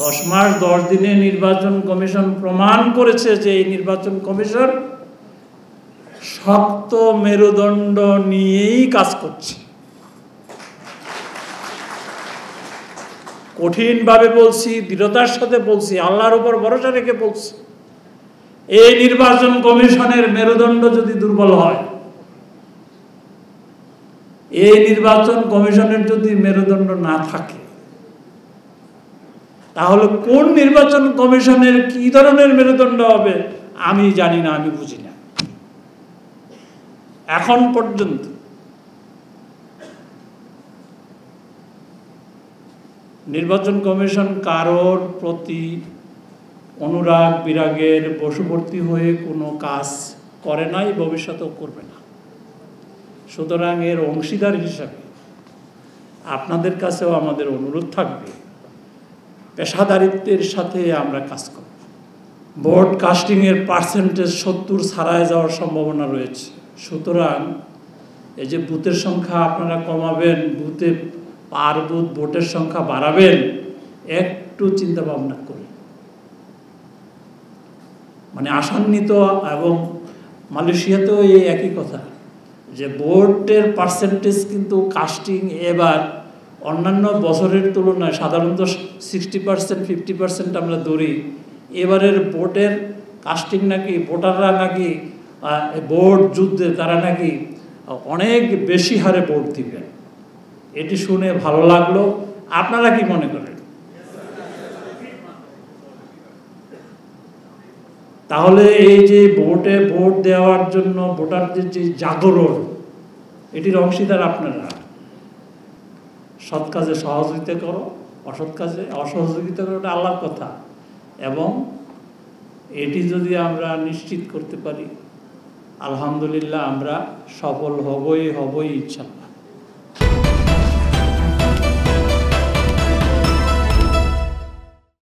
10 মাস 10 দিনে নির্বাচন কমিশন প্রমাণ করেছে যে এই নির্বাচন কমিশন শক্ত মেরুদণ্ড নিয়েই কাজ করছে। কঠিনভাবে বলছি, দৃঢ়তার সাথে বলছি, আল্লাহর উপর ভরসা রেখে বলছি, এই নির্বাচন কমিশনের মেরুদণ্ড যদি দুর্বল হয়, এই নির্বাচন কমিশনের যদি মেরুদণ্ড না থাকে, তাহলে কোন নির্বাচন কমিশনের কি ধরনের মেরুদণ্ড হবে আমি জানি না, আমি বুঝি না। এখন পর্যন্ত নির্বাচন কমিশন কারোর প্রতি অনুরাগ বিরাগের বশবর্তী হয়ে কোনো কাজ করে নাই, ভবিষ্যতেও করবে না। সুতরাং এর অংশীদার হিসাবে আপনাদের কাছেও আমাদের অনুরোধ থাকবে, পেশাদারিত্বের সাথে আমরা কাজ করব। ভোট কাস্টিংয়ের পার্সেন্টেজ 70 ছাড়ায় যাওয়ার সম্ভাবনা রয়েছে। সুতরাং এই যে বুথের সংখ্যা আপনারা কমাবেন, বুথে পার বুথ ভোটের সংখ্যা বাড়াবেন, একটু চিন্তা ভাবনা করে, মানে আশান্বিত। এবং মালয়েশিয়াতেও এই একই কথা, যে ভোটের পার্সেন্টেজ কিন্তু কাস্টিং এবার অন্যান্য বছরের তুলনায় সাধারণত 60%, 50% আমরা ধরি। এবারের ভোটের কাস্টিং নাকি ভোটাররা নাকি ভোট যুদ্ধে তারা নাকি অনেক বেশি হারে ভোট দিবেন। এটি শুনে ভালো লাগলো। আপনারা কি মনে করেন? তাহলে এই যে ভোটে ভোট দেওয়ার জন্য ভোটারদের যে জাগরণ, এটির অংশীদার আপনারা। সৎ কাজে সহযোগিতা করো, অসৎ কাজে অসহযোগিতা করো, এটা আল্লাহর কথা। এবং এটি যদি আমরা নিশ্চিত করতে পারি, আলহামদুলিল্লাহ আমরা সফল হবই ইনশাআল্লাহ।